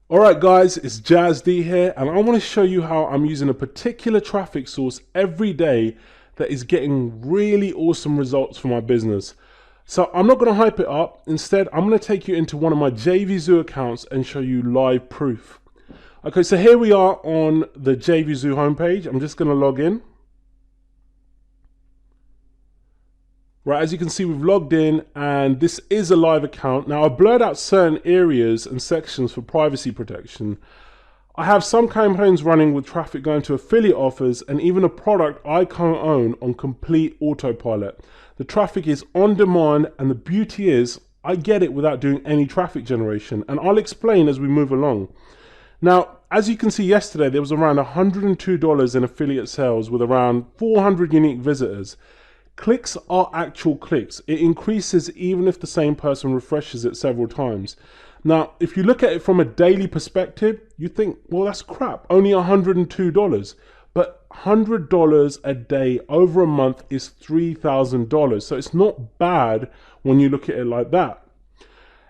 Alright guys, it's Jazz D here, and I want to show you how I'm using a particular traffic source every day that is getting really awesome results for my business. So I'm not going to hype it up. Instead, I'm going to take you into one of my JVZoo accounts and show you live proof. Okay, so here we are on the JVZoo homepage. I'm just going to log in. Right, as you can see, we've logged in and this is a live account. Now, I've blurred out certain areas and sections for privacy protection. I have some campaigns running with traffic going to affiliate offers and even a product I can't own on complete autopilot. The traffic is on demand, and the beauty is I get it without doing any traffic generation, and I'll explain as we move along. Now, as you can see, yesterday there was around $102 in affiliate sales with around 400 unique visitors. Clicks are actual clicks. It increases even if the same person refreshes it several times. Now, if you look at it from a daily perspective, you think, well, that's crap, only $102. But $100 a day over a month is $3,000. So it's not bad when you look at it like that.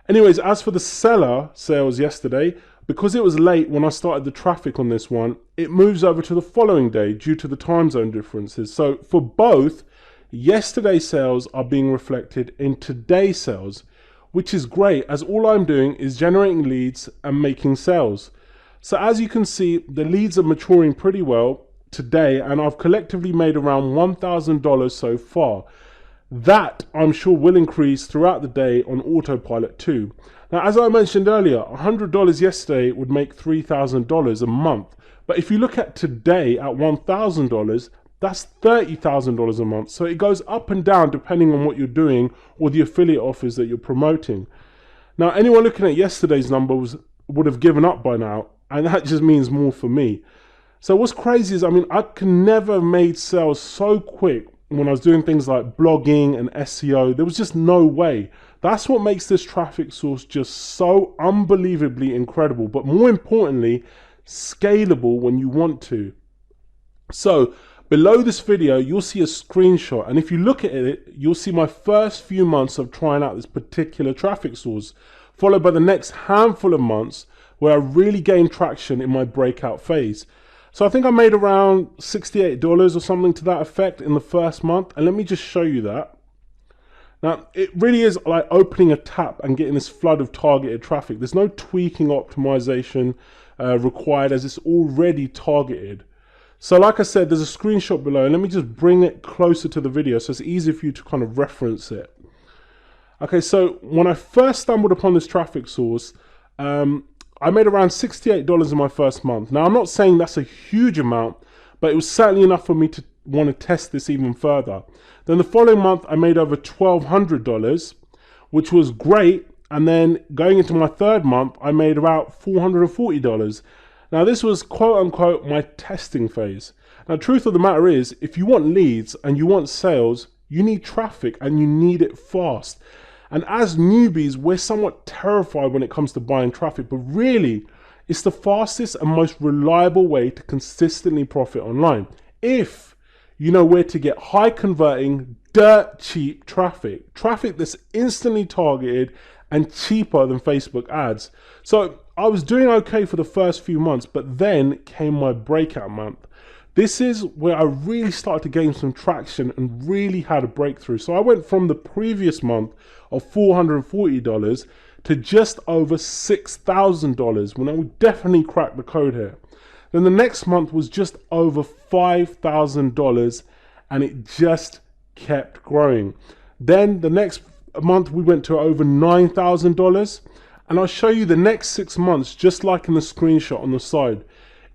Anyways, as for the seller sales yesterday, because it was late when I started the traffic on this one, it moves over to the following day due to the time zone differences. So for both, yesterday's sales are being reflected in today's sales, which is great as all I'm doing is generating leads and making sales. So as you can see, the leads are maturing pretty well today, and I've collectively made around $1,000 so far. That I'm sure will increase throughout the day on autopilot too. Now, as I mentioned earlier, $100 yesterday would make $3,000 a month. But if you look at today at $1,000, that's $30,000 a month. So it goes up and down depending on what you're doing or the affiliate offers that you're promoting. Now, anyone looking at yesterday's numbers would have given up by now, and that just means more for me. So what's crazy is, I can never have made sales so quick when I was doing things like blogging and SEO. There was just no way. That's what makes this traffic source just so unbelievably incredible, but more importantly, scalable when you want to. So below this video, you'll see a screenshot, and if you look at it, you'll see my first few months of trying out this particular traffic source, followed by the next handful of months where I really gained traction in my breakout phase. So I think I made around $68 or something to that effect in the first month, and let me just show you that. Now, it really is like opening a tap and getting this flood of targeted traffic. There's no tweaking optimization required, as it's already targeted. So like I said, there's a screenshot below, and let me just bring it closer to the video so it's easy for you to kind of reference it. Okay, so when I first stumbled upon this traffic source, I made around $68 in my first month. Now, I'm not saying that's a huge amount, but it was certainly enough for me to want to test this even further. Then the following month, I made over $1,200, which was great. And then going into my third month, I made about $440. Now, this was quote unquote my testing phase. Now, truth of the matter is, if you want leads and you want sales, you need traffic and you need it fast. And as newbies, we're somewhat terrified when it comes to buying traffic, but really, it's the fastest and most reliable way to consistently profit online. If you know where to get high converting, dirt cheap traffic that's instantly targeted and cheaper than Facebook ads. So I was doing okay for the first few months, but then came my breakout month. This is where I really started to gain some traction and really had a breakthrough. So I went from the previous month of $440 to just over $6,000 when I would definitely crack the code here. Then the next month was just over $5,000, and it just kept growing. Then the next month we went to over $9,000, and I'll show you the next 6 months just like in the screenshot on the side.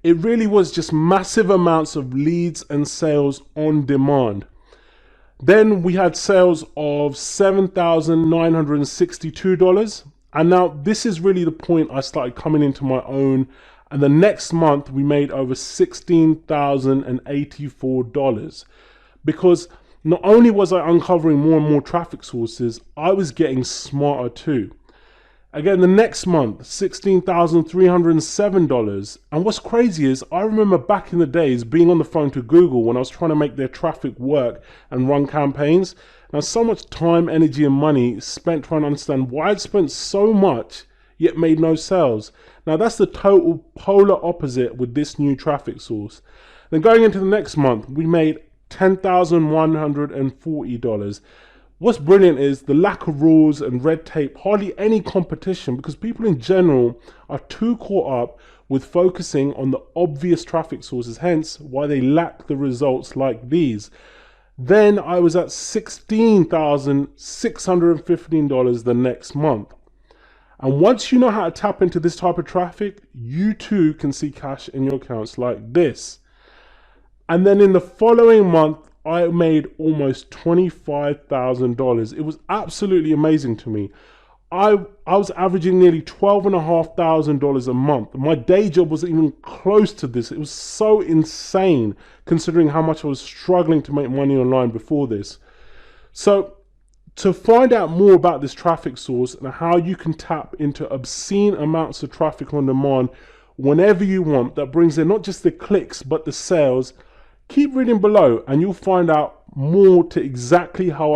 It really was just massive amounts of leads and sales on demand. Then we had sales of $7,962. And now this is really the point I started coming into my own. And the next month we made over $16,084, because not only was I uncovering more and more traffic sources, I was getting smarter too. Again, the next month, $16,307. And what's crazy is I remember back in the days being on the phone to Google when I was trying to make their traffic work and run campaigns. Now, so much time, energy, and money spent trying to understand why I'd spent so much yet made no sales. Now that's the total polar opposite with this new traffic source. Then going into the next month, we made $10,140. What's brilliant is the lack of rules and red tape, hardly any competition, because people in general are too caught up with focusing on the obvious traffic sources, hence why they lack the results like these. Then I was at $16,615 the next month. And once you know how to tap into this type of traffic, you too can see cash in your accounts like this. And then in the following month, I made almost $25,000. It was absolutely amazing to me. I was averaging nearly $12,500 a month. My day job wasn't even close to this. It was so insane considering how much I was struggling to make money online before this. So to find out more about this traffic source and how you can tap into obscene amounts of traffic on demand whenever you want, that brings in not just the clicks but the sales, keep reading below and you'll find out more to exactly how